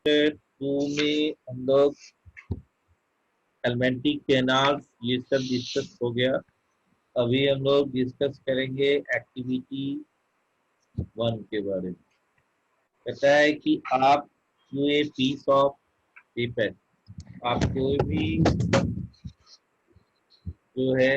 To में हम लोग एलिमेंट्री कैनाल्स ये सब डिस्कस हो गया। अभी हम लोग डिस्कस करेंगे एक्टिविटी 1 के बारे में। कहता है कि आप जो ए पीस ऑफ पेपर, आप कोई भी जो है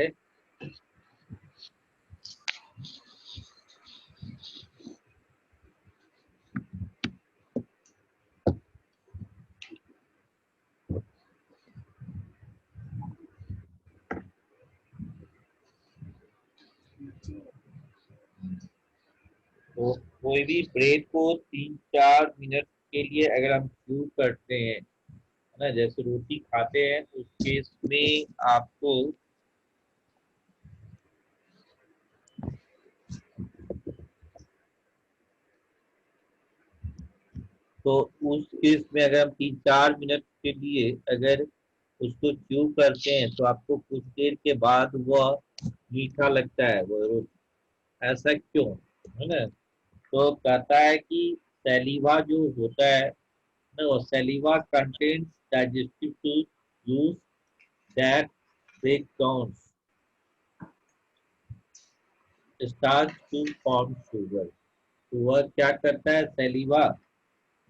तो कोई भी ब्रेड को 3-4 मिनट के लिए अगर हम चू करते हैं, है ना, जैसे रोटी खाते हैं, उस केस में आपको तो उस केस में अगर हम 3-4 मिनट के लिए अगर उसको च्यू करते हैं तो आपको कुछ देर के बाद वह मीठा लगता है वो रोटी। ऐसा क्यों, है ना? तो कहता है कि सैलिवा जो होता है ना, वो saliva contains digestive juice that break down starch to form sugar. तो वह क्या करता है, सैलिवा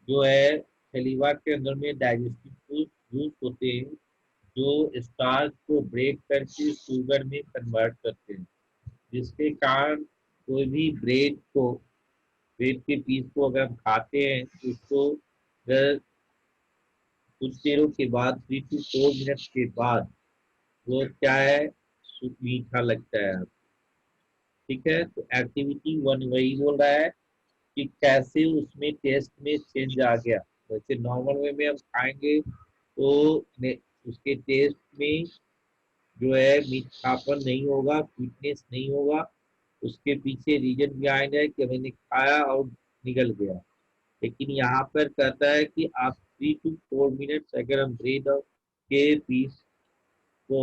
जो है, सैलिवा के अंदर में डाइजेस्टिव जूस होते हैं जो स्टार्च को ब्रेक करके शुगर में कन्वर्ट करते हैं, जिसके कारण कोई भी ब्रेड के पीस को अगर हम खाते हैं तो उसको अगर कुछ देरों के बाद 3 to 4 मिनट के बाद वो क्या है, मीठा लगता है। ठीक है, तो एक्टिविटी 1 वही बोल रहा है कि कैसे उसमें टेस्ट में चेंज आ गया। वैसे नॉर्मल वे में हम खाएंगे तो उसके टेस्ट में जो है मीठापन नहीं होगा, स्वीटनेस नहीं होगा। उसके पीछे रीजन बिहाइंड है कि मैंने खाया और निकल गया। लेकिन यहाँ पर कहता है कि आप 3 to 4 मिनट्स अगर हम ब्रेड के पीस को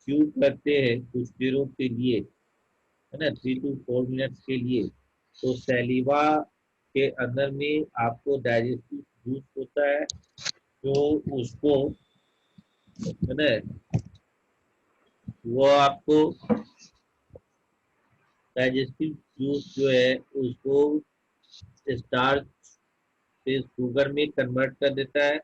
च्यू करते हैं कुछ देरों के लिए, है ना, 3 to 4 मिनट्स के लिए, तो सैलिवा के अंदर में आपको डाइजेस्टिव जूस होता है जो उसको, है ना, वो आपको डाइजेस्टिव जूस जो है उसको स्टार्च से शुगर में कन्वर्ट कर देता है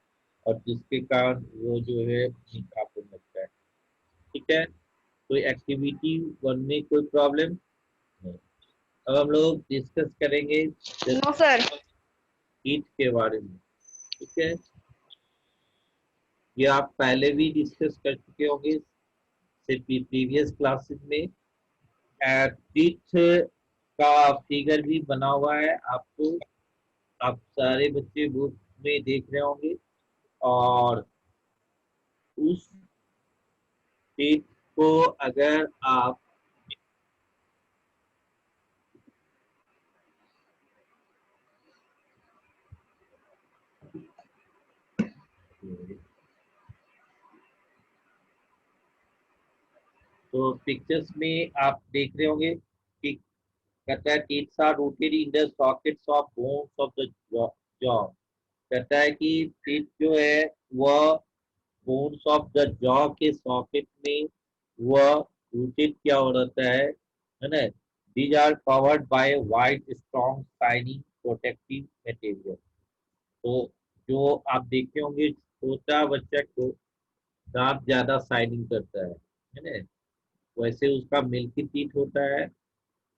और जिसके कारण वो जो है मीठापन लगता है। ठीक है, तो एक्टिविटी 1 में कोई प्रॉब्लम नहीं। अब हम लोग डिस्कस करेंगे नो सर। हीट के बारे में। ठीक है, ये आप पहले भी डिस्कस कर चुके होंगे प्रीवियस क्लासेस में। हीट का फिगर भी बना हुआ है आपको, आप सारे बच्चे बुक में देख रहे होंगे। और उस हीट को अगर आप तो पिक्चर्स में आप देख रहे होंगे कि कहता है teeths are rooted in the sockets of bones of the jaw. कहता है कि टीथ जो है वह बोन्स ऑफ द जॉ के सॉकेट में वह रूटेड क्या हो रहता है ना। These are covered by white strong shining protective material. तो जो आप देखे होंगे छोटा बच्चा को दांत ज्यादा शाइनिंग करता है ना, वैसे उसका मिल्की टीथ होता है,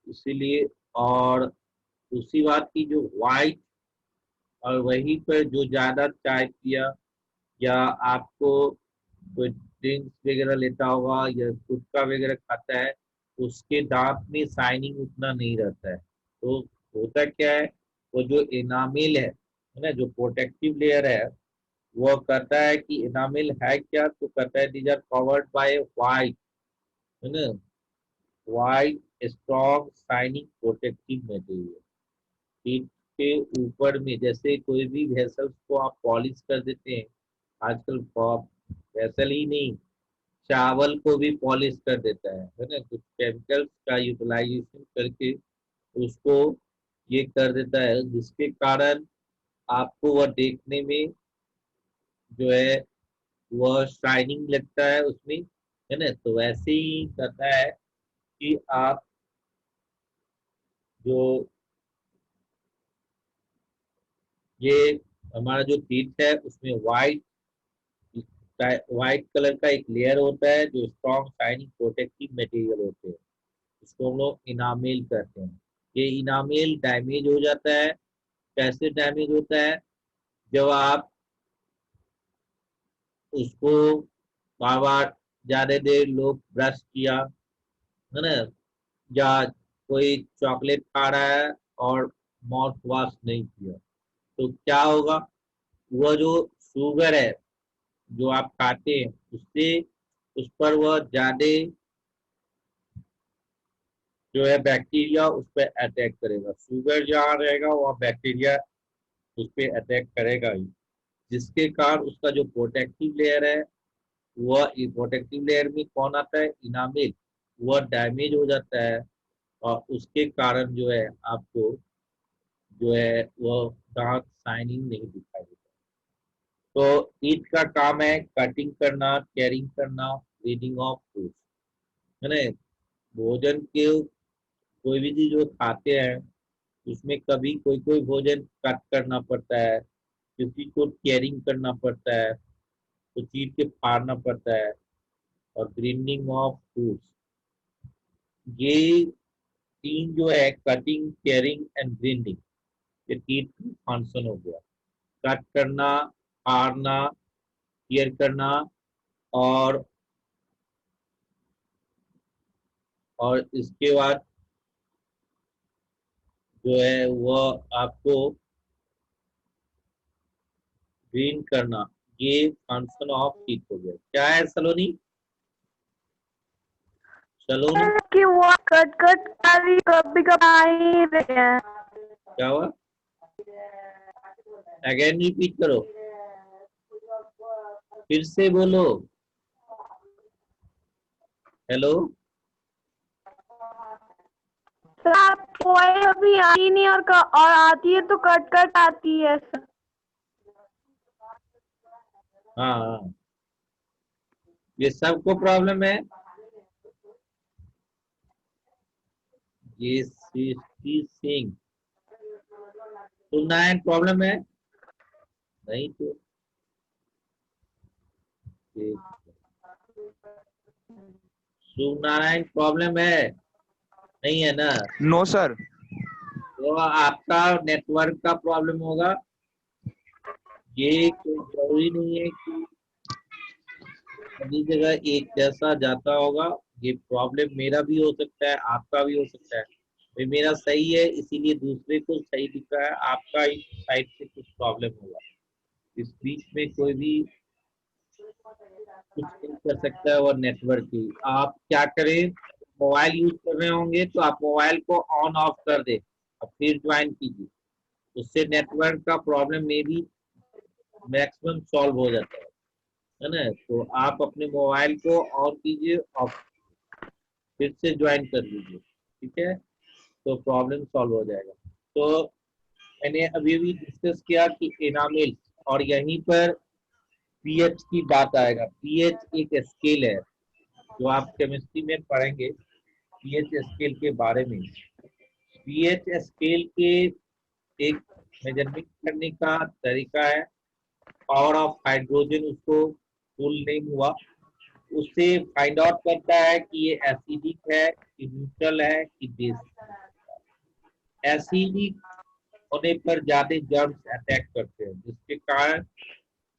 इसीलिए। और दूसरी बात की जो वाइट, और वहीं पर जो ज्यादा चाय पिया या आपको कोई ड्रिंक्स वगैरह लेता होगा या गुटखा वगैरह खाता है, उसके दांत में शाइनिंग उतना नहीं रहता है। तो होता क्या है, वो जो एनामिल है ना, जो प्रोटेक्टिव लेयर है, वो कहता है कि एनामिल है क्या, तो कहता है these are covered by white, है ना, white strong shining protective material. ईंट के ऊपर में जैसे कोई भी वेसल्स को आप पॉलिश कर देते हैं, आजकल वेसल ही नहीं, चावल को भी पॉलिश कर देता है ना, कुछ केमिकल्स का यूटिलाइजेशन करके उसको ये कर देता है, जिसके कारण आपको वह देखने में जो है वह शाइनिंग लगता है उसमें, है ना। तो वैसे ही करता है कि आप जो ये हमारा जो टीथ है उसमें व्हाइट कलर का एक लेयर होता है जो स्ट्रॉन्ग शाइनिंग प्रोटेक्टिव मटेरियल होते हैं, इसको हम लोग इनामेल कहते हैं। ये इनामेल डैमेज हो जाता है। कैसे डैमेज होता है? जब आप उसको बार बार ज्यादा देर लोग ब्रश किया, है ना, या कोई चॉकलेट खा रहा है और माउथ वॉश नहीं किया, तो क्या होगा? वह जो शुगर है जो आप खाते हैं उससे उस पर वह ज्यादा जो है बैक्टीरिया उस पर अटैक करेगा। शुगर जहाँ रहेगा वह बैक्टीरिया उस पर अटैक करेगा ही, जिसके कारण उसका जो प्रोटेक्टिव लेयर है, वह प्रोटेक्टिव लेयर में कौन आता है? इनामिल, वह डैमेज हो जाता है। और उसके कारण जो है आपको जो है वह दांत शाइनिंग नहीं दिखाई देता। तो ईट का काम है कटिंग करना, केयरिंग करना, रीडिंग ऑफ फूड, है ना। भोजन के कोई भी चीज जो खाते हैं उसमें कभी कोई कोई भोजन कट करना पड़ता है, किसी को केयरिंग करना पड़ता है, तो चीर के फाड़ना पड़ता है। और ग्रीनिंग ऑफ फूड्स, ये तीन जो है कटिंग, केयरिंग एंड ग्रीनिंग, ये तीन फंक्शन हो गया। कट करना, फाड़ना, केयर करना, और इसके बाद जो है वह आपको ग्रीन करना, ये फंक्शन ऑफ टीथ हो गया। क्या है सलोनी? सलोनी कि वो कट कट कभी कभी आ ही रहे हैं। क्या हुआ? अगेन रिपीट करो, फिर से बोलो। हेलो। सर आप वही अभी आई नहीं, और आती है तो कट कट आती है सर। हाँ हाँ, ये सबको प्रॉब्लम है। ये सिंह सुनना है प्रॉब्लम है? नहीं तो नारायण प्रॉब्लम है, नहीं है ना? No sir. तो आपका नेटवर्क का प्रॉब्लम होगा। ये कोई जरूरी नहीं है कि सभी जगह एक जैसा जाता होगा। ये प्रॉब्लम मेरा भी हो सकता है, आपका भी हो सकता है। भाई मेरा सही है इसीलिए दूसरे को सही दिख रहा है, आपका इस साइड से कुछ प्रॉब्लम होगा। इस बीच में कोई भी कुछ नहीं कर सकता है। और नेटवर्क की आप क्या करें, मोबाइल यूज कर रहे होंगे तो आप मोबाइल को ऑन ऑफ कर दे और फिर ज्वाइन कीजिए, उससे नेटवर्क का प्रॉब्लम में भी मैक्सिमम सॉल्व हो जाता है ना। तो आप अपने मोबाइल को ऑन कीजिए और फिर से ज्वाइन कर लीजिए, ठीक है, तो प्रॉब्लम सॉल्व हो जाएगा। तो मैंने अभी भी डिस्कस किया कि एनामिल, और यहीं पर पीएच की बात आएगा। पीएच एक स्केल है जो आप केमिस्ट्री में पढ़ेंगे, पीएच स्केल के बारे में। पीएच स्केल के एक मेजरमेंट करने का तरीका है, पावर ऑफ हाइड्रोजन उसको फुल नेम हुआ, उससे फाइंड आउट करता है कि ये एसिडिक है कि न्यूट्रल है कि बेस। एसिडिक होने पर ज्यादा जर्म्स अटैक करते हैं, जिसके कारण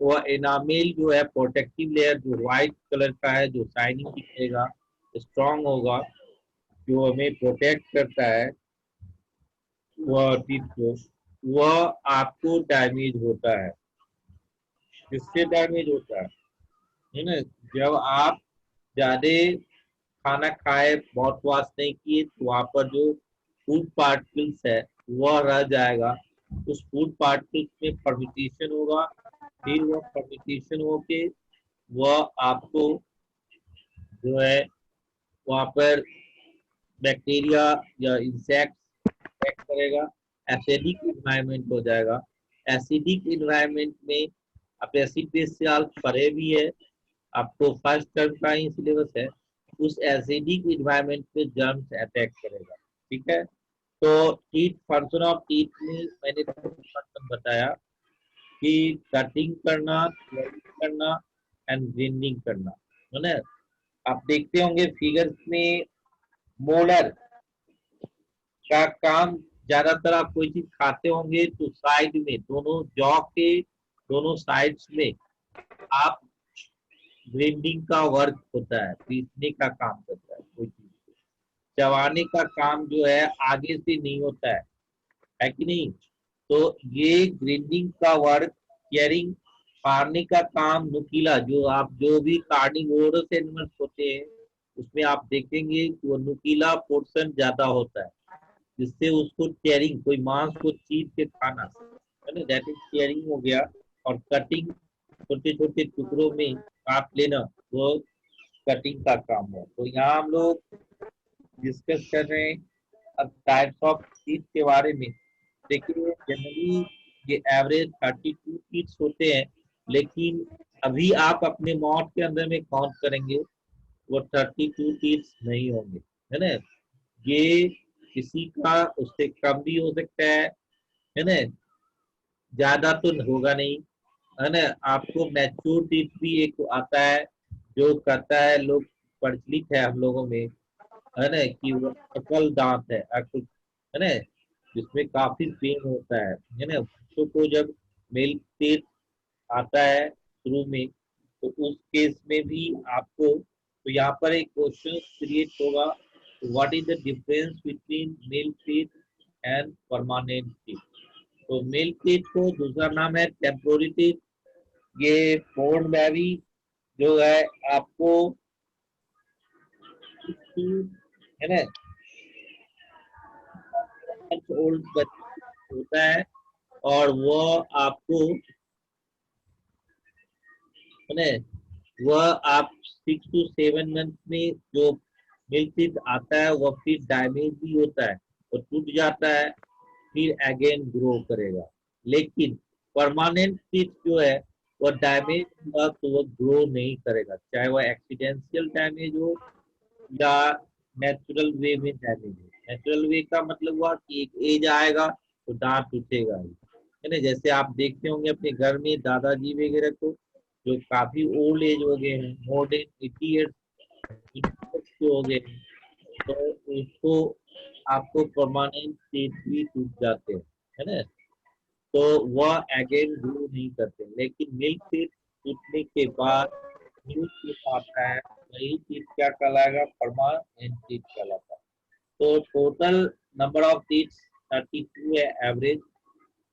वह एनामेल जो है प्रोटेक्टिव लेयर जो व्हाइट कलर का है, जो शाइनिंग दिखेगा, स्ट्रांग होगा, जो हमें प्रोटेक्ट करता है वह टीथ को, वह आपको डैमेज होता है। किससे डैमेज होता है ना? जब आप ज्यादा खाना खाए, माउथ वॉश नहीं किए, तो वहां पर जो फूड पार्टिकल्स है वह रह जाएगा। उस फूड पार्टिकल्स में फर्मेंटेशन होगा, फिर वह फर्मेंटेशन होके वह आपको जो है वहां पर बैक्टीरिया या इंसेक्ट अटैक करेगा, एसिडिक इन्वायरमेंट हो जाएगा। एसिडिक इन्वायरमेंट में आप एसिड बेस से आप पढ़े भी है, आपको फर्स्ट टर्म का ही सिलेबस है, उस एसिडिक इन्वायरमेंट पे जर्म्स अटैक करेगा। ठीक है, तो टीथ फंक्शन ऑफ टीथ में मैंने फंक्शन बताया कि कटिंग करना, करना एंड ग्राइंडिंग करना, है ना। आप देखते होंगे फिगर्स में मोलर का काम, ज्यादातर आप कोई चीज खाते होंगे तो साइड में दोनों जॉ के दोनों साइड्स में आप ग्राइंडिंग का वर्क होता है, पीसने का काम करता है कोई चीज को। चबाने का काम जो है आगे से नहीं होता है कि नहीं। तो ये ग्राइंडिंग का वर्क, कैरिंग, फाड़ने का काम, नुकीला, जो आप जो भी कार्निवोरस एनिमल्स होते हैं उसमें आप देखेंगे कि वो नुकीला पोर्शन ज्यादा होता है, जिससे उसको टेयरिंग, कोई मांस को चीर के खाना, है ना, दैट इज टेयरिंग हो गया। और कटिंग, छोटे छोटे टुकड़ों में काट लेना, वो कटिंग का काम है। तो यहाँ हम लोग डिस्कस कर रहे हैं अब टाइप्स ऑफ टीथ के बारे में। देखिए जनरली ये एवरेज 32 टीथ्स होते हैं, लेकिन अभी आप अपने माउथ के अंदर में काउंट करेंगे वो 32 टीथ्स नहीं होंगे, है ना। ये किसी का उससे कम भी हो सकता है ना, ज्यादा तो होगा नहीं, है ना। आपको मैच्योर टीथ भी एक आता है जो कहता है, लोग प्रचलित है हम लोगों में, है ना, कि वो अकल दांत है, अकल, है ना, जिसमें काफी पेन होता है ना। बच्चों को जब मिल्क टीथ आता है शुरू में, तो उस केस में भी आपको, तो यहाँ पर एक क्वेश्चन क्रिएट होगा, what is the difference between milk teeth and permanent teeth. तो मिल्क टीथ को दूसरा नाम है टेम्पोररी टीथ। ये बोर्न बेबी जो है आपको, है ना, ओल्ड होता है, और वो आपको, है ना, वह आप 6 to 7 मंथ में जो मिल्क टीथ आता है वह फिर डैमेज भी होता है, वो टूट जाता है, फिर अगेन ग्रो करेगा। लेकिन परमानेंट टीथ जो है वह डैमेज हुआ तो वह ग्रो नहीं करेगा, चाहे वह एक्सीडेंशियल डैमेज हो या नेचुरल वे में डैमेज हो। नेचुरल वे का मतलब हुआ कि एक एज आएगा तो दांत टूटेगा ही, है ना। जैसे आप देखते होंगे अपने घर में दादाजी वगैरह को, जो काफी ओल्ड एज हो गए हैं, मोर देन 80 ईयर्स के हो गए हैं, तो उसको आपको परमानेंट टीथ भी टूट जाते हैं, है ना। तो वह अगेन ग्रो नहीं करते। लेकिन मिल्क टीथ टूटने के बाद न्यू टीथ आता है, वही टीथ क्या कहलाएगा, परमानेंट टीथ कहलाता है। तो टोटल नंबर ऑफ टीथ 32 है एवरेज,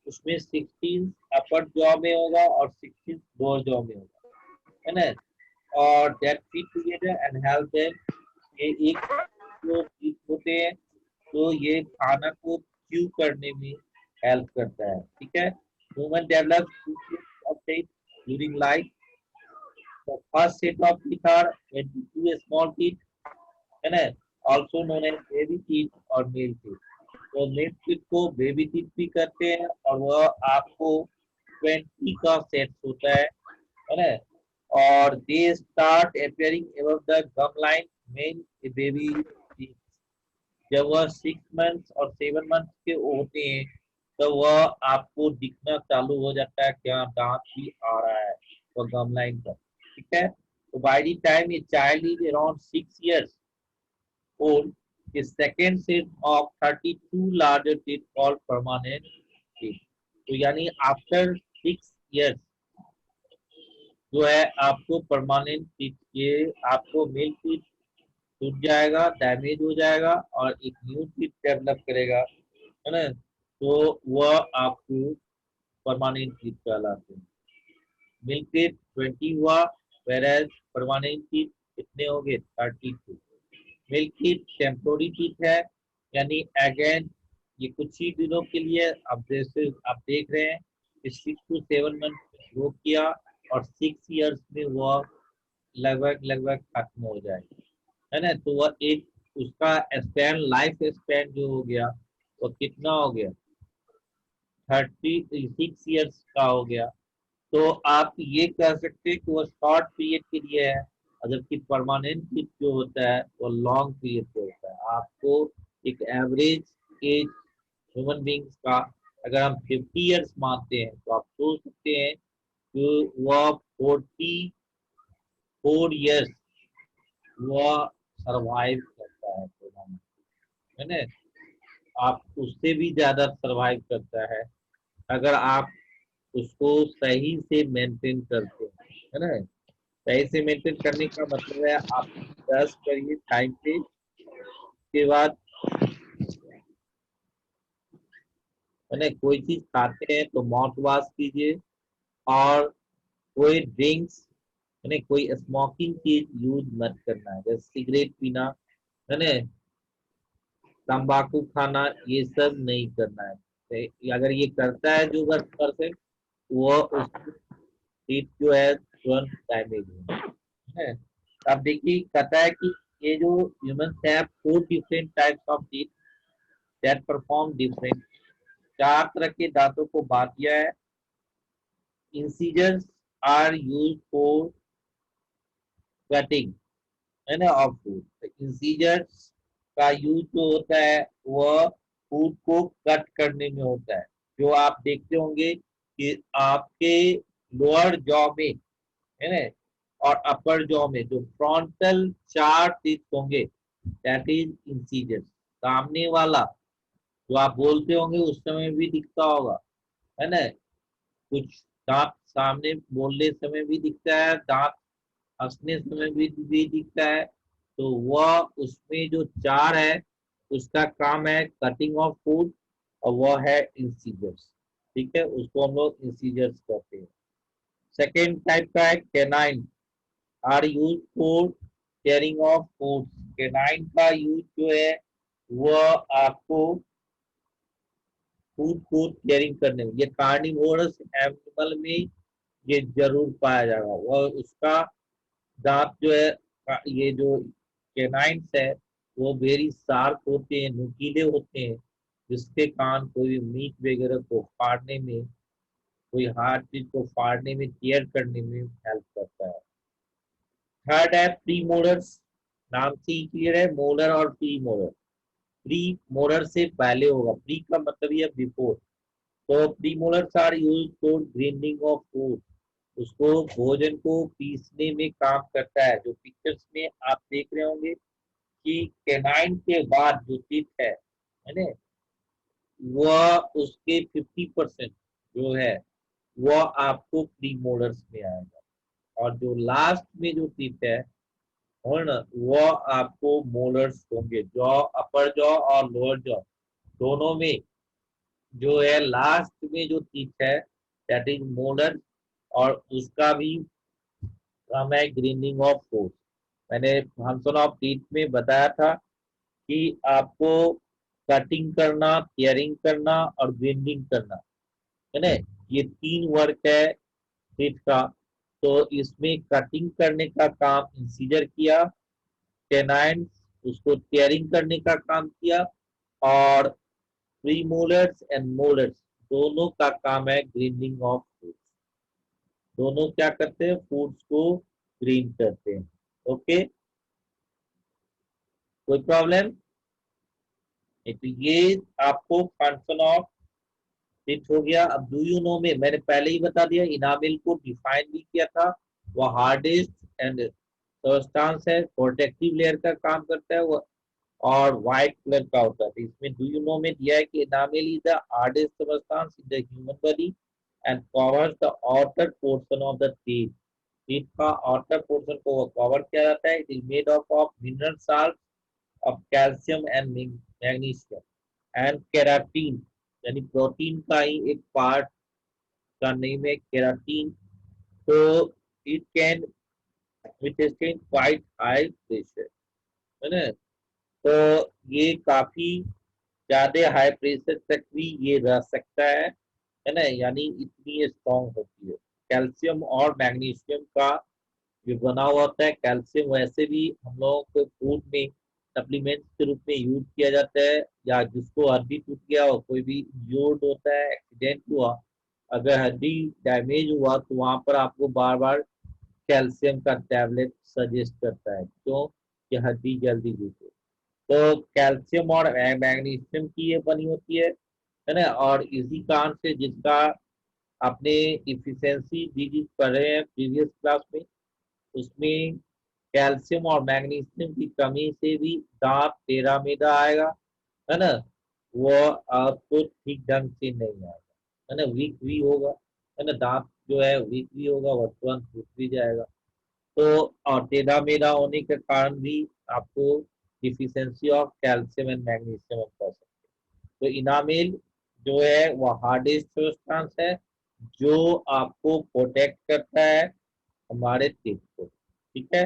उसमें 16 अपर जॉ में होगा और 16 लोअर जॉ में होगा, है ना। और that fit together and help them, ये एक जो टीथ होते हैं, तो ये खाना को च्यू करने में हेल्प करता है। ठीक है, human develop of teeth during life. The first set of teeth are 22 small teeth, है ना, also known as baby teeth और मेल टीथ। तो मेल टीथ को बेबी टीथ भी कहते हैं, और वह आपको 20 का सेट होता है ना। और they start appearing above the gum line main baby teeth. जब वह 6 मंथ और 7 मंथ के होते हैं, तो वह आपको दिखना चालू हो जाता है, क्या दांत भी आ रहा है वह गम लाइन पर। ठीक है, तो by the time a child is around 6 years old, a second set of 32 larger teeth called permanent teeth. तो यानी आफ्टर 6 years जो है आपको परमानेंट टीथ, ये आपको मिल्क टीथ टूट जाएगा, डैमेज हो जाएगा और एक न्यू टीथ डेवलप करेगा, है ना। तो वह आपको परमानेंट टीथ कहलाते हैं। मिल्क टीथ 20 हुआ, वेराज परमानेंट टीथ कितने हो गए 32। मिल्क टीथ टेम्पोररी टीथ है, यानी अगेन ये कुछ ही दिनों के लिए, अब जैसे आप देख रहे हैं 6 to 7 मंथ ग्रो किया और 6 years में वह लगभग लगभग खत्म हो जाएगा, है ना। तो वह एक उसका स्पैन, लाइफ स्पैन जो हो गया वो कितना हो गया 36 ईयर्स का हो गया, तो आप ये कह सकते हैं कि वो शॉर्ट पीरियड के लिए है, और जबकि परमानेंट जो होता है वो लॉन्ग पीरियड पे होता है। आपको एक एवरेज एज ह्यूमन बींग्स का अगर हम 50 ईयर्स मानते हैं, तो आप सोच सकते हैं कि वह 44 ईयर्स वह सरवाइव करता है है ना। आप उससे भी ज्यादा सरवाइव करता है अगर आप उसको सही से मेंटेन करते हैं, है ना। सही से मेंटेन करने का मतलब है आप ब्रश करिए टाइम पे, उसके बाद है ना कोई चीज खाते हैं तो माउथ वॉश कीजिए, और कोई ड्रिंक्स है ना कोई स्मोकिंग चीज यूज मत करना है, जैसे सिगरेट पीना है ना, तंबाकू खाना, ये सब नहीं करना है। तो अगर ये करता है जो 10%, वो उसकी टीथ जो है तुरंत डैमेज है। अब देखिए कहता है कि ये जो humans have 4 different types of teeth that perform different. 4 तरह के दांतों को बांट दिया है। Incisors are use for cutting है ना ऑफ फूड। इंसीजर्स का यूज जो होता है वह फूड को कट करने में होता है। जो आप देखते होंगे कि आपके लोअर जॉ में है ना और अपर जॉ में जो फ्रंटल 4 टीथ होंगे, दैट इज इंसीजर्स। सामने वाला जो आप बोलते होंगे उस समय भी दिखता होगा, है ना, कुछ दांत सामने बोलने समय भी दिखता है, दांत हंसने समय भी दिखता है। तो वह उसमें जो 4 है उसका काम है कटिंग ऑफ फूड, और वह है इंसीजर्स। ठीक है, उसको हम लोग इंसीजर्स कहते हैं। सेकेंड टाइप का है canine, are use for tearing of food. Canine का यूज जो है वह आपको फूड को टेयरिंग करने में, ये कार्निवोरस एनिमल में ये जरूर पाया जाएगा। वह उसका दांत जो है ये जो कैनाइन्स है वो वेरी शार्प होते हैं, नुकीले होते हैं, जिसके कारण कोई मीट वगैरह को फाड़ने में, कोई हार्ड चीज को फाड़ने में, टियर करने में हेल्प करता है। थर्ड है प्री मोलर्स। नाम से ही क्लियर है, मोलर और प्री मोलर। प्री मोलर से पहले होगा, प्री का मतलब ये बिफोर। तो premolars are use for grinding of food, उसको भोजन को पीसने में काम करता है। जो पिक्चर्स में आप देख रहे होंगे कि कैनाइन के बाद जो टीथ है ना, वह उसके 50% जो है वह आपको प्री मोलर्स में आएगा, और जो लास्ट में जो टीथ है और ना वह आपको मोलर्स होंगे। जॉ, अपर जॉ और लोअर जॉ दोनों में जो है लास्ट में जो टीथ है दैट इज मोलर, और उसका भी काम है ग्रीनिंग ऑफ फूड। मैंने फंक्शन ऑफ टीथ में बताया था कि आपको कटिंग करना, टियरिंग करना और ग्राइंडिंग करना, है ना, ये 3 वर्क है टीथ का। तो इसमें कटिंग करने का काम इंसीजर किया, कैनाइन उसको टियरिंग करने का काम किया, और प्रीमोलर्स एंड मोलर्स दोनों का काम है ग्राइंडिंग ऑफ फूड। दोनों क्या करते हैं, फूड्स को ग्रीन करते हैं। ओके, कोई प्रॉब्लम? तो ये आपको फंक्शन ऑफ टिथ हो गया। अब डू यू नो में मैंने पहले ही बता दिया, इनामिल को डिफाइन भी किया था। वो हार्डेस्ट एंड सबस्टांस है, प्रोटेक्टिव लेयर का काम करता है वो, और व्हाइट कलर का होता है। तो इसमें डू यू नो में दिया है कि enamel is the hardest substance in the human body and covers the outer portion of the teeth. Teeth का आउटर पोर्शन को कवर किया जाता है। It is made up of mineral salt of calcium and magnesium and keratin, यानी protein का ही एक part का name है केराटीन। तो it can withstand quite high pressure, है ना। तो ये काफी ज्यादा हाई प्रेशर तक भी ये रह सकता है ना, यानी इतनी स्ट्रॉन्ग होती है। कैल्शियम और मैग्नीशियम का जो बना हुआ होता है, कैल्शियम वैसे भी हम लोगों को फूड में सप्लीमेंट्स के रूप में यूज किया जाता है, या जिसको हड्डी टूट गया और कोई भी इंजर्ड होता है, एक्सीडेंट हुआ, अगर हड्डी डैमेज हुआ तो वहां पर आपको बार बार कैल्शियम का टैबलेट सजेस्ट करता है, क्यों? कि हड्डी जल्दी टूटे। तो कैल्शियम और मैग्नीशियम की ये बनी होती है ना। और इसी कारण से जिसका आपने इफिशियंसी डी पढ़ रहे हैं प्रीवियस क्लास में, उसमें कैल्शियम और मैग्नीशियम की कमी से भी दांत टेढ़ा मेढ़ा आएगा, है ना। वो आपको ठीक ढंग से नहीं आएगा, है ना, वीक भी होगा, है ना, दांत जो है वीक भी होगा, वह तुरंत टूट भी जाएगा। तो और टेढ़ा मेढ़ा होने के कारण भी आपको deficiency of calcium and magnesium कर सकते हैं। तो इनामेल जो है वह हार्डेस्ट सब्सटेंस है जो आपको प्रोटेक्ट करता है हमारे टीथ को, ठीक है।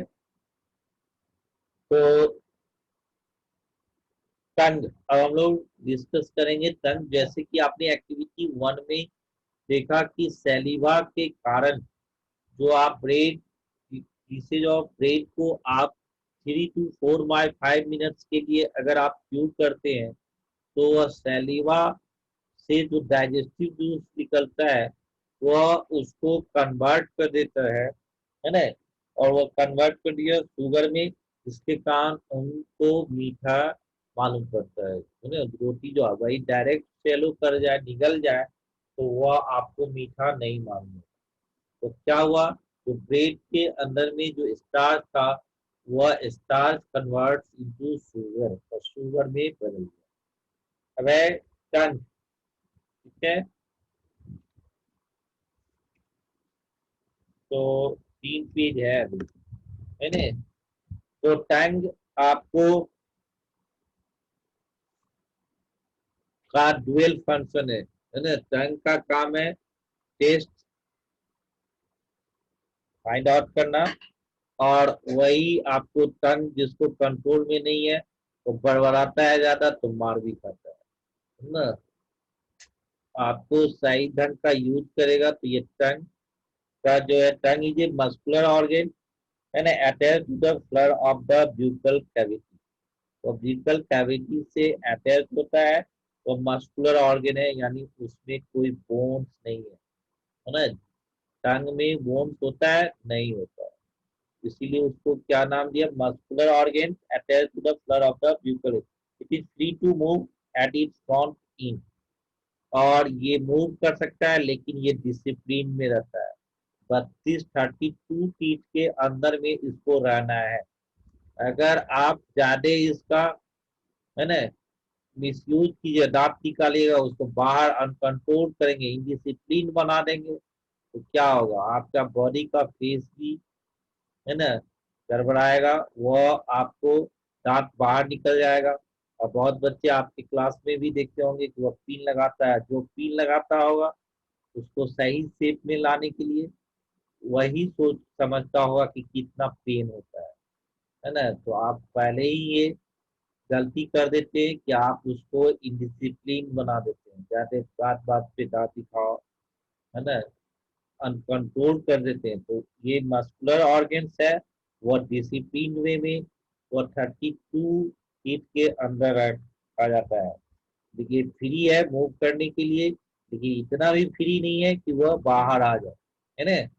तो टंग, अब हम लोग डिस्कस करेंगे टंग। जैसे कि आपने एक्टिविटी 1 में देखा कि सैलिवा के कारण जो आप ब्रेड, पीसेज ऑफ ब्रेड को आप 3 to 4 by 5 मिनट्स के लिए अगर आप च्यू करते हैं तो वह सैलिवा से जो डाइजेस्टिव जूस निकलता है वह उसको कन्वर्ट कर देता है ना। और वह कन्वर्ट कर दिया शुगर में, जिसके कारण उनको मीठा मालूम पड़ता है ना। रोटी जो है वही डायरेक्ट सेलो कर जाए, निगल जाए, तो वह आपको मीठा नहीं मालूम। तो क्या हुआ, तो ब्रेड के अंदर में जो स्टार्च था वह स्टार्च कन्वर्ट इनटू शुगर और शुगर में बदल गया। अब है टंग, ठीक है। तो 3 पेज है अभी, है ना। तो टंग आपको का डुअल फंक्शन है ना। टंग का काम है टेस्ट फाइंड आउट करना, और वही आपको टंग जिसको कंट्रोल में नहीं है वो बड़बड़ाता है ज्यादा तो मार भी खाता है ना। आपको सही ढंग का यूज करेगा तो ये टंग का जो है, tongue is a muscular organ है ना, attach to the floor of the buccal cavity. तो ब्यूकल कैविटी से अटैच होता है, तो मस्कुलर ऑर्गन है, यानी उसमें कोई बोन्स नहीं है ना। टंग में बोन्स होता है नहीं होता है, इसीलिए उसको क्या नाम दिया, muscular organ attach to the floor of the buccal. It is free to move at its front in, और ये मूव कर सकता है लेकिन ये डिसिप्लिन में रहता है। 32-32 फीट के अंदर में इसको रहना है। अगर आप ज्यादा इसका, है ना, मिसयूज कीजिए, दांत निकालिएगा, उसको बाहर अनकंट्रोल करेंगे, इनडिसिप्लिन बना देंगे, तो क्या होगा, आपका बॉडी का फेस भी, है ना, गड़बड़ाएगा, वह आपको दांत बाहर निकल जाएगा। और बहुत बच्चे आपके क्लास में भी देखते होंगे कि वह पिन लगाता है, जो पिन लगाता होगा उसको सही शेप में लाने के लिए वही सोच समझता होगा कि कितना पेन होता है ना। तो आप पहले ही ये गलती कर देते हैं कि आप उसको इनडिसिप्लिन बना देते हैं, ज्यादा बात बात पे दांत दिखाओ, है ना, अनकंट्रोल कर देते हैं। तो ये मस्कुलर ऑर्गन्स है, वो डिसिप्लिन वे में वो 32 फीट के अंदर आ जाता है। देखिए फ्री है मूव करने के लिए, देखिए इतना भी फ्री नहीं है कि वह बाहर आ जाए, है ना।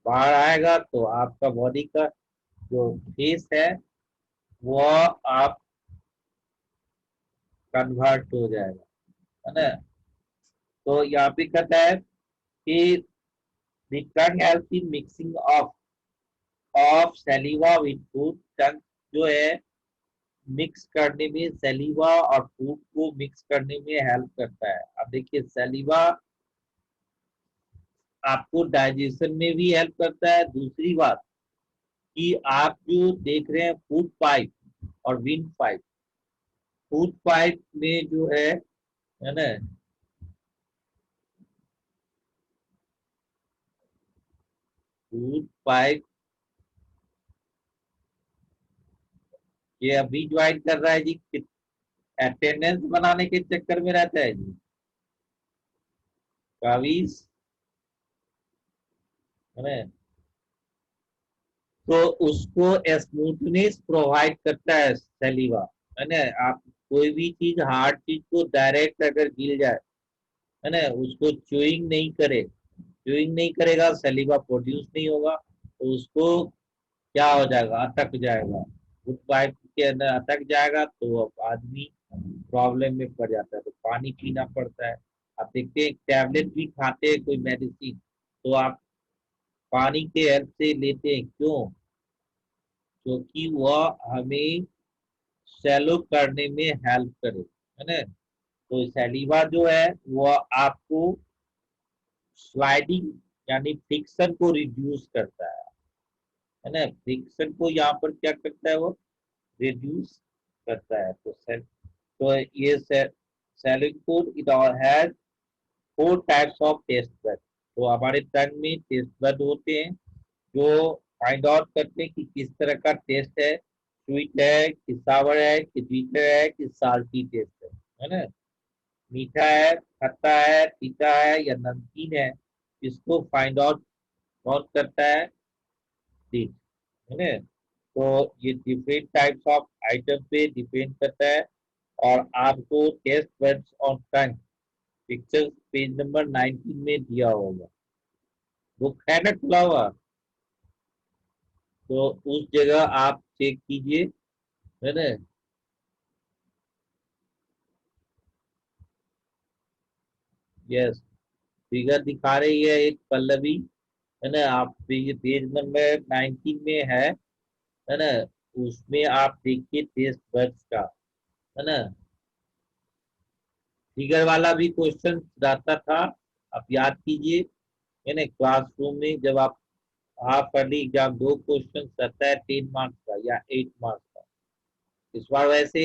बाहर आएगा तो आपका बॉडी का जो फेस है वह आप कन्वर्ट हो जाएगा, है ना। तो यहाँ पे कहता है कि the tongue helps in mixing of saliva with food। टंग जो है मिक्स करने में, सलीवा और फूड को मिक्स करने में हेल्प करता है। अब देखिए सलीवा आपको डाइजेशन में भी हेल्प करता है। दूसरी बात कि आप जो देख रहे हैं फूड पाइप और विंड पाइप, फूड पाइप में जो है ना, फूड पाइप ये अभी ज्वाइन कर रहा है जी, अटेंडेंस बनाने के चक्कर में रहता है जी, कावीज, है ना। तो उसको स्मूथनेस प्रोवाइड करता है सलीवा, है ना। आप कोई भी चीज हार्ड चीज को डायरेक्ट अगर गिर जाए है ना, उसको च्यूइंग नहीं करे, च्यूइंग नहीं करेगा, सलीवा प्रोड्यूस नहीं होगा, तो उसको क्या हो जाएगा, अटक जाएगा, फूड पाइप के अंदर अटक जाएगा, तो अब आदमी प्रॉब्लम में पड़ जाता है, तो पानी पीना पड़ता है। आप देखते हैं टैबलेट भी खाते हैं कोई मेडिसिन, तो आप पानी के हेल्प से लेते हैं, क्यों? क्योंकि वह हमें शैलो करने में हेल्प करे, है ना। तो सैलिवा जो है वह आपको स्लाइडिंग यानी फ्रिक्शन को रिड्यूस करता है ना, फ्रिक्शन को यहाँ पर क्या करता है, वो रिड्यूस करता है। तो ये सैलिकोड it has 4 types of taste bud. तो हमारे टंग में टेस्ट बड होते हैं जो फाइंड आउट करते हैं कि किस तरह का टेस्ट है, स्वीट है कि सावर है कि बीटर है कि साल्टी टेस्ट है ना, मीठा है, खट्टा है, तीखा है या नमकीन है, इसको फाइंड आउट कौन करता है, टेस्ट, है ना। तो ये डिफरेंट टाइप्स ऑफ आइटम पे डिपेंड करता है। और आपको taste buds on tongue picture page number 19 में दिया होगा, बुक है ना खुला हुआ, तो उस जगह आप चेक कीजिए, है ना। यस, फिगर दिखा रही है एक पल्लवी, है ना, आप पेज नंबर 19 में है ना, उसमें आप देखिए टेस्ट बड्स का, है ना। फिगर वाला भी क्वेश्चन रहता था, आप याद कीजिए, है ना, क्लासरूम में जब आप हाफ अर्ली एग्जाम 2 क्वेश्चन रहता है 10 मार्क्स का या 8 मार्क्स का, इस बार वैसे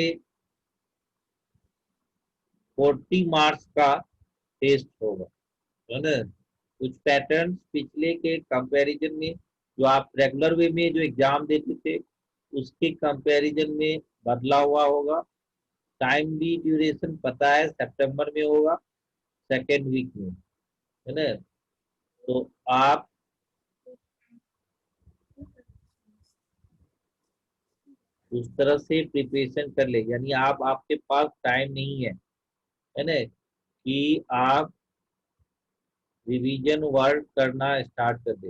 40 मार्क्स का टेस्ट होगा, है ना। कुछ पैटर्न पिछले के कंपैरिजन में जो आप रेगुलर वे में जो एग्जाम देते थे उसके कंपैरिजन में बदला हुआ होगा। टाइम भी ड्यूरेशन पता है, सितंबर में होगा, सेकेंड वीक में, है ना। तो आप उस तरह से प्रिपरेशन कर ले, यानी आप आपके पास टाइम नहीं है ना, कि आप रिवीजन वर्क करना स्टार्ट कर दे,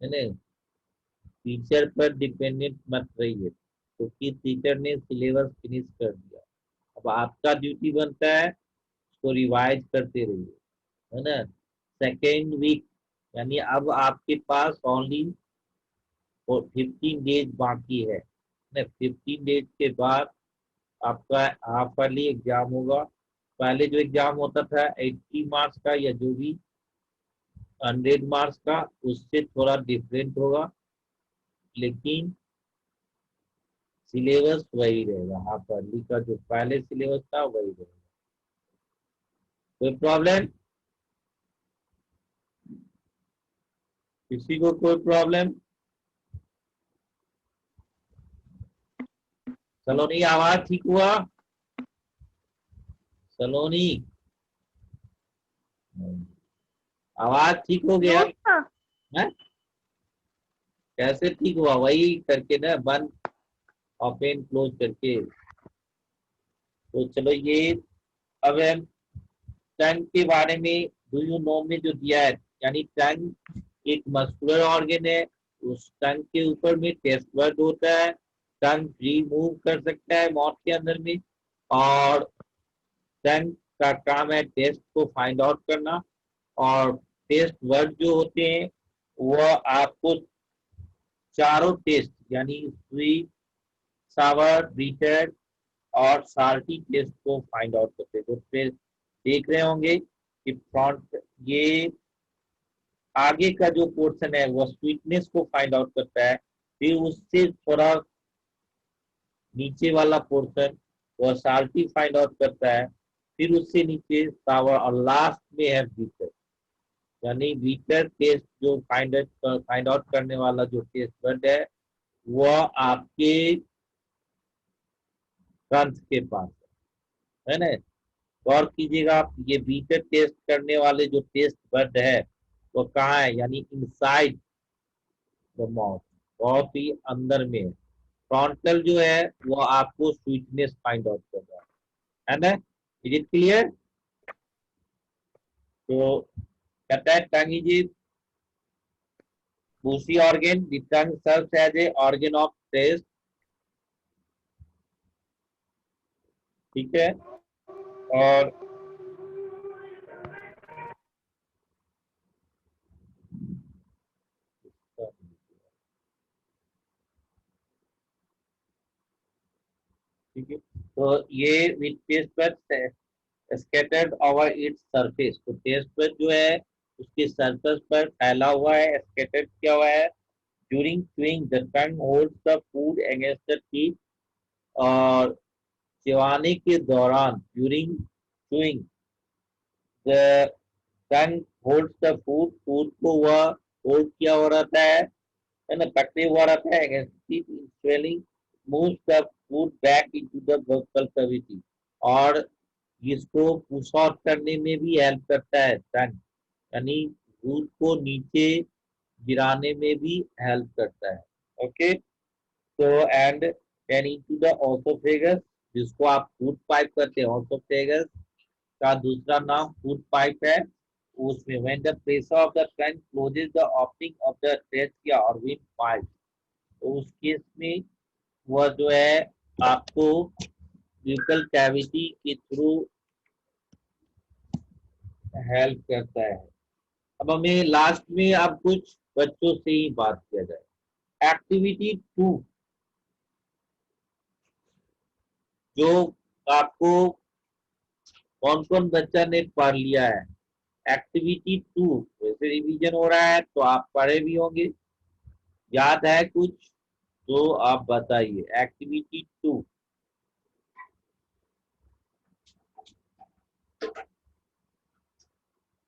है ना। टीचर पर डिपेंडेंट मत रहिए, क्योंकि टीचर ने सिलेबस फिनिश कर दिया, अब आपका ड्यूटी बनता है उसको रिवाइज करते रहिए, है ना। सेकेंड वीक यानी अब आपके पास ओनली 15 डेज बाकी है ना, 15 डेज के बाद आपका हाफ ईयरली एग्जाम होगा। पहले जो एग्जाम होता था 80 मार्क्स का या जो भी 100 मार्क्स का, उससे थोड़ा डिफरेंट होगा, लेकिन सिलेबस वही रहेगा, हाफ ईयरली का जो पहले सिलेबस था वही रहेगा। कोई प्रॉब्लम, किसी को कोई प्रॉब्लम? सलोनी आवाज ठीक हुआ? सलोनी आवाज ठीक हो गया है? कैसे ठीक हुआ, वही करके ना, बंद ओपन क्लोज करके। तो चलो ये अब हम टंग के बारे में डू यू नो में जो दिया है, यानी टंग एक मस्कुलर ऑर्गन है, उस टंग के ऊपर में टेस्ट बर्ड होता है, टंग फ्री मूव कर सकता है माउथ के अंदर में, और टंग का काम है टेस्ट को फाइंड आउट करना। और टेस्ट वर्ड जो होते हैं वह आपको चारों टेस्ट यानी स्वीट, सावर, बीटर और साल्टी टेस्ट को फाइंड आउट करते हैं। तो फिर देख रहे होंगे कि फ्रंट ये आगे का जो पोर्शन है वो स्वीटनेस को फाइंड आउट करता है, फिर उससे थोड़ा नीचे वाला पोर्शन वो साल्टी फाइंड आउट करता है, फिर उससे नीचे सावर, और लास्ट में है बीटर। यानी बीटर टेस्ट जो फाइंड आउट करने वाला जो टेस्ट वर्ड है वह आपके कंठ के पास है ना। गौर कीजिएगा आप, ये बीटर टेस्ट करने वाले जो टेस्ट बर्ड है वो कहाँ है, यानी इनसाइड द माउथ, बहुत ही अंदर में है। फ्रंटल जो है वो आपको स्वीटनेस फाइंड आउट कर रहा है ना। Is it clear? तो कहता है tongue is busy organ, the tongue serves as a organ of taste, ठीक है। और ठीक है, तो ये with taste bud scattered over its surface, तो टेस्ट बड जो है उसके सरफेस पर फैला हुआ है, स्कैटर्ड किया हुआ है। During chewing the tongue holds the food against the teeth, और चबाने के दौरान during chewing the tongue holds the food, food को वह होल्ड किया हुआ रहता है ना, पकड़े हुआ रहता है against teeth in swelling, moves the food back into the vocal cavity, और जिसको पुश आउट करने में भी हेल्प करता है टंग, यानी दूध को नीचे गिराने में भी हेल्प करता है। ओके, तो and then into the oesophagus, जिसको आप फूड पाइप करते हैं, ऑसोफेगस का दूसरा नाम फूड पाइप है। उसमें when the pressure of the tongue closes the opening of the trachea और विंड पाइप, तो उस केस में वह जो है आपको ब्यूकल कैविटी के थ्रू हेल्प करता है। अब हमें लास्ट में अब कुछ बच्चों से ही बात किया जाए। एक्टिविटी 2 जो आपको कौन कौन बच्चा ने पढ़ लिया है, एक्टिविटी 2 वैसे रिवीजन हो रहा है तो आप पढ़े भी होंगे, याद है कुछ तो आप बताइए। एक्टिविटी 2,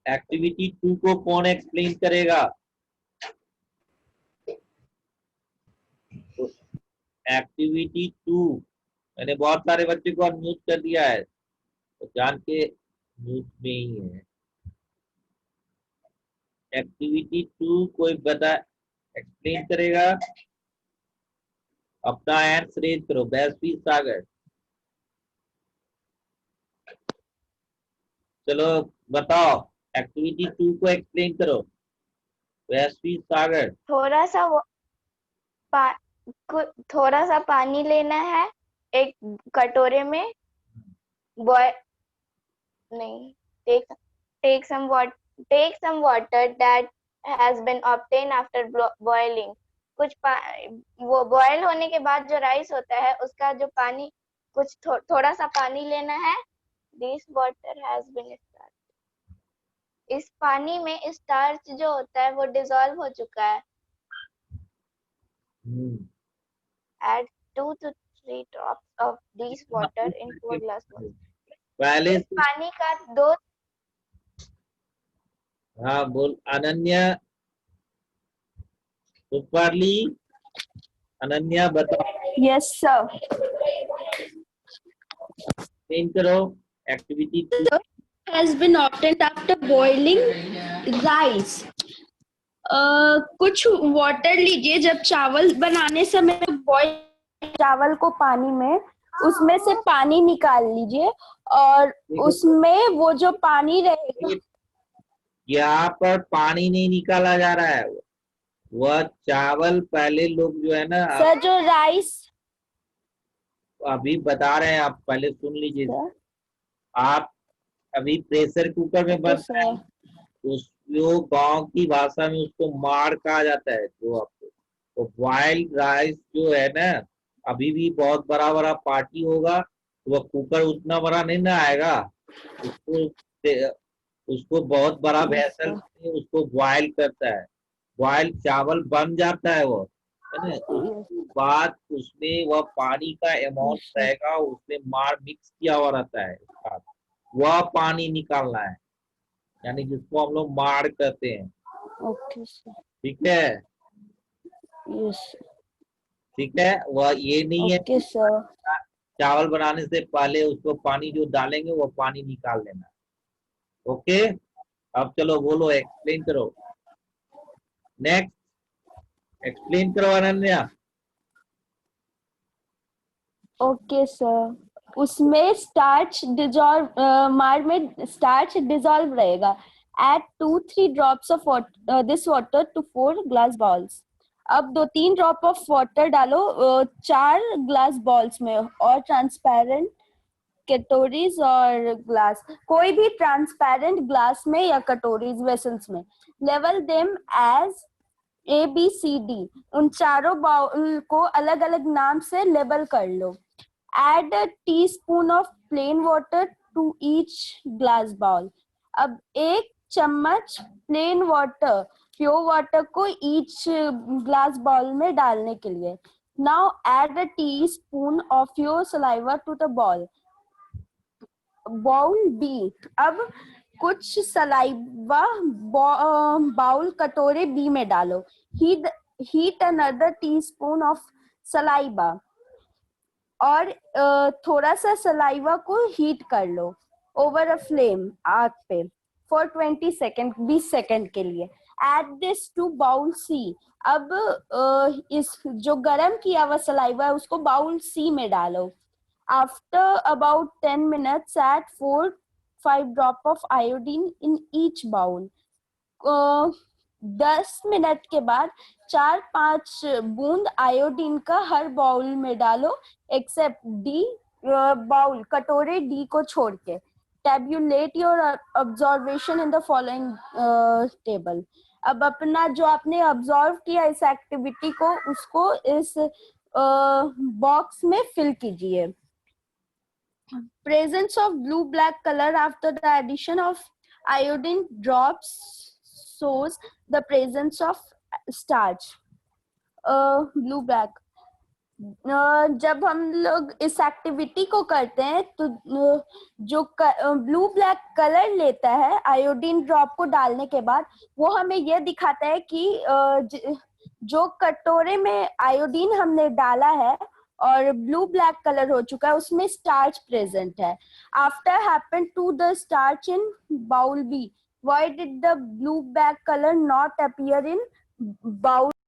एक्टिविटी 2 को कौन एक्सप्लेन करेगा? तो एक्टिविटी 2 मैंने बहुत सारे बच्चे को अनम्यूट कर दिया है, तो जान के म्यूट में ही है। एक्टिविटी 2 कोई बता एक्सप्लेन करेगा? अपना हैंड रेज करो, वैश्वी सागर, चलो बताओ, एक्टिविटी 2 को एक्सप्लेन करो, वैश्वी सागर। थोड़ा सा पानी लेना है एक कटोरे में, बॉय नहीं take some water that has been obtained after boiling। वो बॉयल होने के बाद जो राइस होता है उसका जो पानी, कुछ थोड़ा सा पानी लेना है। This water has been starched। इस पानी में स्टार्च जो होता है वो डिसॉल्व हो चुका है। Add 2 to 3 drops of this water into a glass bowl। पहले इस पानी का 2, हाँ बोल अनन्या, सुपारली, अनन्या बताओ। Yes sir. एक्सप्लेन करो activity 2। has been obtained after boiling rice। कुछ वाटर लीजिए, जब चावल बनाने समय बॉईल चावल को पानी में, उसमें से पानी निकाल लीजिए और उसमें वो जो पानी रहेगा, यहाँ पर पानी नहीं निकाला जा रहा है, वह चावल पहले लोग जो है ना सर जो राइस अभी बता रहे हैं, आप पहले सुन लीजिए। आप अभी प्रेशर कुकर में बनता है, उसको गांव की भाषा में उसको माड़ कहा जाता है, जो आपको तो बॉइल्ड राइस जो है ना, अभी भी बहुत बड़ा बड़ा पार्टी होगा तो वह कुकर उतना बड़ा नहीं ना आएगा, उसको बहुत बड़ा वेसल उसको बॉयल करता है, बॉयल चावल बन जाता है वो, है ना। उसके बाद उसमें वह पानी का अमाउंट रहेगा, उसमें मार मिक्स किया हुआ रहता है, वह पानी निकालना है, यानी जिसको हम लोग मार कहते हैं। ओके सर, ठीक है, यस ठीक है, वह ये नहीं है ओके सर। चावल बनाने से पहले उसको पानी जो डालेंगे वो पानी निकाल लेना। ओके, अब चलो बोलो, एक्सप्लेन करो, नेक्स्ट एक्सप्लेन करो अनन्या। ओके सर, उसमें स्टार्च डिजॉल्व, मार में स्टार्च डिजॉल्व रहेगा, Add 2-3 drops of this water to 4 glass bowls. अब 2-3 ड्रॉप ऑफ वाटर डालो 4 ग्लास बॉल्स में और ट्रांसपेरेंट कटोरीज और ग्लास, कोई भी ट्रांसपेरेंट ग्लास में या कटोरीज वेसल्स में. लेवल देम एज ABCD. उन चारों बाउल को अलग अलग नाम से लेबल कर लो. Add a teaspoon of plain water to each glass bowl. अब 1 चम्मच प्लेन वाटर, प्योर वाटर को ईच ग्लास बाउल में डालने के लिए. Now add a teaspoon of your saliva to the bowl. Bowl B. अब कुछ सलाइवा बाउल कटोरे बी में डालो. Heat another teaspoon of saliva. और थोड़ा सा सलाइवा को हीट कर लो ओवर अ फ्लेम, आग पे, फॉर 20 सेकेंड, 20 सेकेंड के लिए. एड दिस टू बाउल सी. अब इस जो गरम किया हुआ सलाइवा है उसको बाउल सी में डालो. After about 10 minutes add 4-5 drop of iodine in each bowl. 10 minute के बाद 4-5 बूंद आयोडीन का हर बाउल में डालो एक्सेप्ट डी, बाउल कटोरे डी को छोड़ के. Tablet your observation in the following table. अब अपना जो आपने ऑब्जर्व किया इस एक्टिविटी को उसको इस बॉक्स में फिल कीजिए. Presence of blue-black color after the addition of iodine drops shows the presence of starch. Blue-black. जब हम लोग इस एक्टिविटी को करते हैं तो जो ब्लू ब्लैक कलर लेता है आयोडीन ड्रॉप को डालने के बाद, वो हमें यह दिखाता है कि जो कटोरे में आयोडीन हमने डाला है और ब्लू ब्लैक कलर हो चुका है उसमें स्टार्च प्रेजेंट है. After happen to the starch in bowl B, why did the blue black colour not appear in bowl